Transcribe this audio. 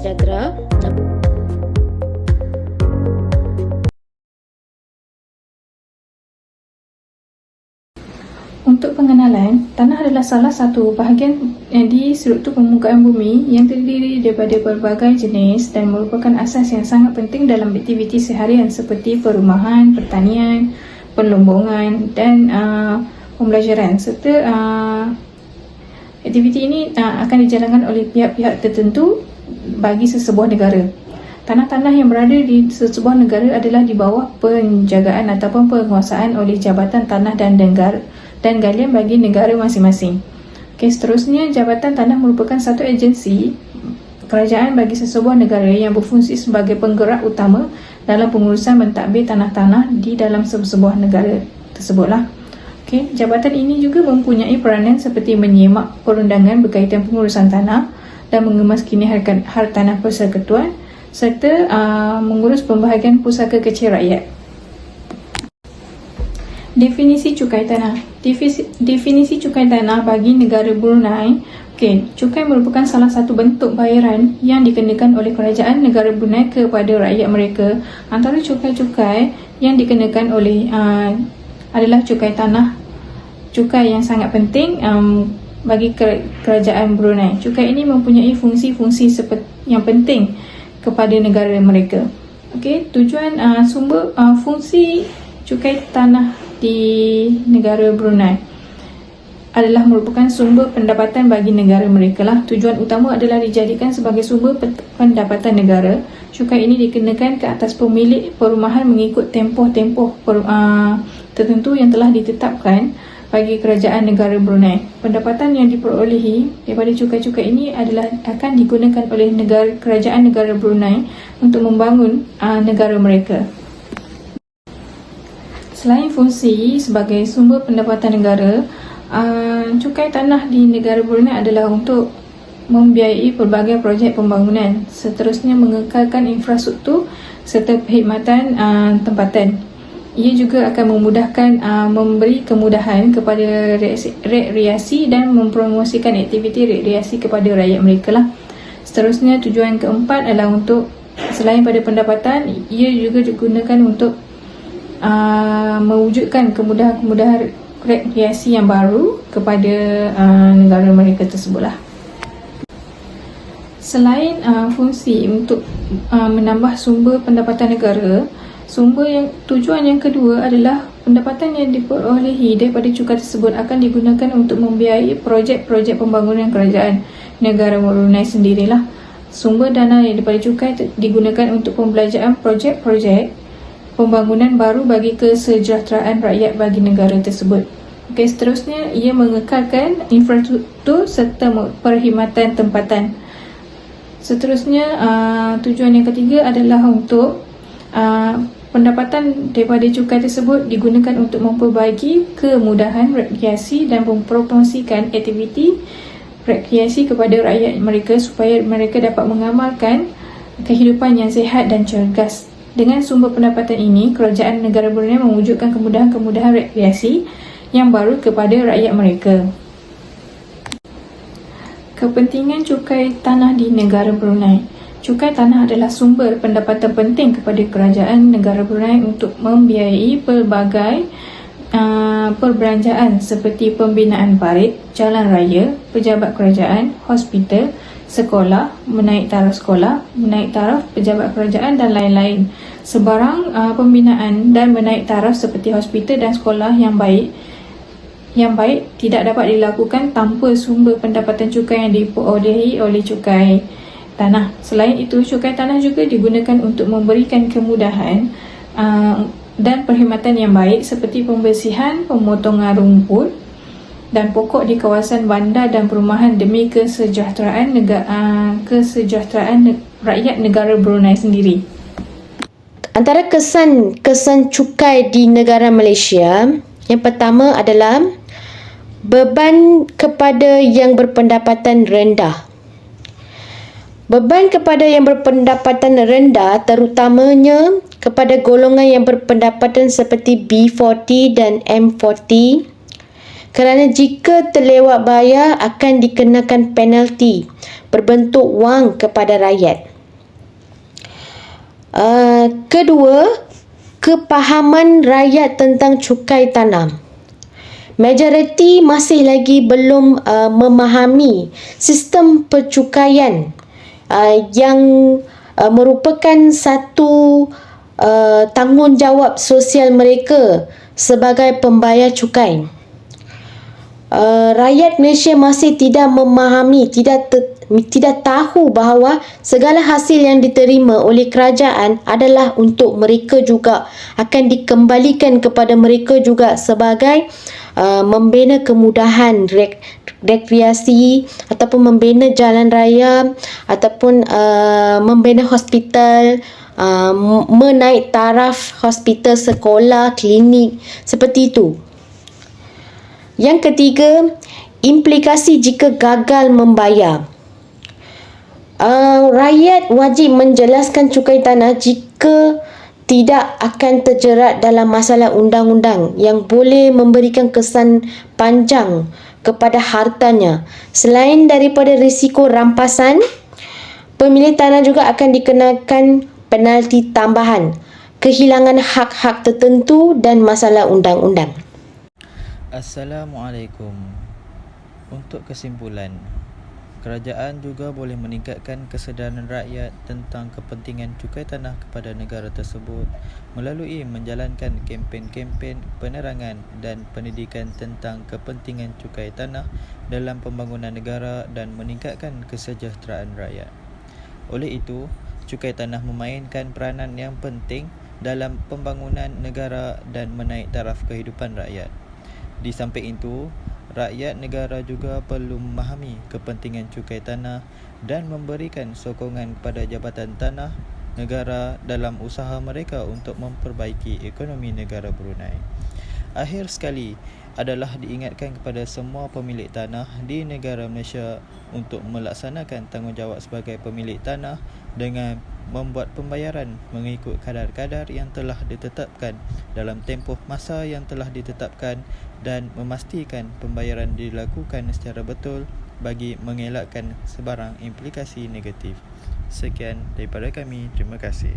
sejahtera. Untuk pengenalan, tanah adalah salah satu bahagian di struktur permukaan bumi yang terdiri daripada berbagai jenis dan merupakan asas yang sangat penting dalam aktiviti seharian seperti perumahan, pertanian, perlombongan dan pembelajaran serta aktiviti ini akan dijalankan oleh pihak-pihak tertentu bagi sesebuah negara. Tanah-tanah yang berada di sesebuah negara adalah di bawah penjagaan ataupun penguasaan oleh Jabatan Tanah dan Galian bagi negara masing-masing. Seterusnya, Jabatan Tanah merupakan satu agensi kerajaan bagi sesebuah negara yang berfungsi sebagai penggerak utama dalam pengurusan mentadbir tanah-tanah di dalam sebuah negara tersebutlah. Jabatan ini juga mempunyai peranan seperti menyemak perundangan berkaitan pengurusan tanah dan mengemas kini hartanah persekutuan serta mengurus pembahagian pusaka kecil rakyat. Definisi cukai tanah. Definisi cukai tanah bagi negara Brunei. Cukai merupakan salah satu bentuk bayaran yang dikenakan oleh kerajaan negara Brunei kepada rakyat mereka. Antara cukai-cukai yang dikenakan oleh adalah cukai tanah. Cukai yang sangat penting bagi kerajaan Brunei. Cukai ini mempunyai fungsi-fungsi yang penting kepada negara mereka. Tujuan fungsi cukai tanah di negara Brunei adalah merupakan sumber pendapatan bagi negara mereka lah. Tujuan utama adalah dijadikan sebagai sumber pendapatan negara. Cukai ini dikenakan ke atas pemilik perumahan mengikut tempoh-tempoh tertentu yang telah ditetapkan bagi kerajaan negara Brunei. Pendapatan yang diperolehi daripada cukai-cukai ini akan digunakan oleh kerajaan negara Brunei untuk membangun negara mereka. Selain fungsi sebagai sumber pendapatan negara, cukai tanah di negara Brunei adalah untuk membiayai pelbagai projek pembangunan, seterusnya mengekalkan infrastruktur serta perkhidmatan tempatan. Ia juga akan memudahkan memberi kemudahan kepada rekreasi dan mempromosikan aktiviti rekreasi kepada rakyat mereka lah. Seterusnya, tujuan keempat adalah untuk selain pada pendapatan, ia juga digunakan untuk mewujudkan kemudahan-kemudahan rekreasi yang baru kepada negara mereka tersebutlah. Selain fungsi untuk menambah sumber pendapatan negara, tujuan yang kedua adalah pendapatan yang diperolehi daripada cukai tersebut akan digunakan untuk membiayai projek-projek pembangunan kerajaan negara Brunei sendirilah. Sumber dana yang daripada cukai digunakan untuk pembelajaran projek-projek pembangunan baru bagi kesejahteraan rakyat bagi negara tersebut. Seterusnya, ia mengekalkan infrastruktur serta perkhidmatan tempatan. Seterusnya, tujuan yang ketiga adalah untuk pendapatan daripada cukai tersebut digunakan untuk memperbaiki kemudahan rekreasi dan mempromosikan aktiviti rekreasi kepada rakyat mereka supaya mereka dapat mengamalkan kehidupan yang sihat dan cergas. Dengan sumber pendapatan ini, kerajaan negara Brunei mewujudkan kemudahan-kemudahan rekreasi yang baru kepada rakyat mereka. Kepentingan cukai tanah di negara Brunei. Cukai tanah adalah sumber pendapatan penting kepada kerajaan negara Brunei untuk membiayai pelbagai perbelanjaan seperti pembinaan parit, jalan raya, pejabat kerajaan, hospital, sekolah, menaik taraf sekolah, menaik taraf pejabat kerajaan dan lain-lain. Sebarang pembinaan dan menaik taraf seperti hospital dan sekolah yang baik tidak dapat dilakukan tanpa sumber pendapatan cukai yang diperolehi oleh cukai tanah. Selain itu, cukai tanah juga digunakan untuk memberikan kemudahan dan perkhidmatan yang baik seperti pembersihan, pemotongan rumput dan pokok di kawasan bandar dan perumahan demi kesejahteraan rakyat negara Brunei sendiri. Antara kesan cukai di negara Malaysia, yang pertama adalah beban kepada yang berpendapatan rendah. Beban kepada yang berpendapatan rendah terutamanya kepada golongan yang berpendapatan seperti B40 dan M40, kerana jika terlewat bayar akan dikenakan penalti berbentuk wang kepada rakyat. Kedua, kepahaman rakyat tentang cukai tanah. Majoriti masih lagi belum memahami sistem percukaian yang merupakan satu tanggungjawab sosial mereka sebagai pembayar cukai. Rakyat Malaysia masih tidak memahami, tidak tahu bahawa segala hasil yang diterima oleh kerajaan adalah untuk mereka juga, akan dikembalikan kepada mereka juga sebagai membina kemudahan rekreasi ataupun membina jalan raya ataupun membina hospital, menaik taraf hospital, sekolah, klinik, seperti itu. Yang ketiga, implikasi jika gagal membayar. Rakyat wajib menjelaskan cukai tanah jika tidak akan terjerat dalam masalah undang-undang yang boleh memberikan kesan panjang kepada hartanya. Selain daripada risiko rampasan, pemilik tanah juga akan dikenakan penalti tambahan, kehilangan hak-hak tertentu dan masalah undang-undang. Assalamualaikum. Untuk kesimpulan, kerajaan juga boleh meningkatkan kesedaran rakyat tentang kepentingan cukai tanah kepada negara tersebut melalui menjalankan kempen-kempen penerangan dan pendidikan tentang kepentingan cukai tanah dalam pembangunan negara dan meningkatkan kesejahteraan rakyat. Oleh itu, cukai tanah memainkan peranan yang penting dalam pembangunan negara dan menaik taraf kehidupan rakyat. Di samping itu, rakyat negara juga perlu memahami kepentingan cukai tanah dan memberikan sokongan kepada Jabatan Tanah Negara dalam usaha mereka untuk memperbaiki ekonomi negara Brunei. Akhir sekali adalah diingatkan kepada semua pemilik tanah di negara Malaysia untuk melaksanakan tanggungjawab sebagai pemilik tanah dengan membuat pembayaran mengikut kadar-kadar yang telah ditetapkan dalam tempoh masa yang telah ditetapkan dan memastikan pembayaran dilakukan secara betul bagi mengelakkan sebarang implikasi negatif. Sekian daripada kami. Terima kasih.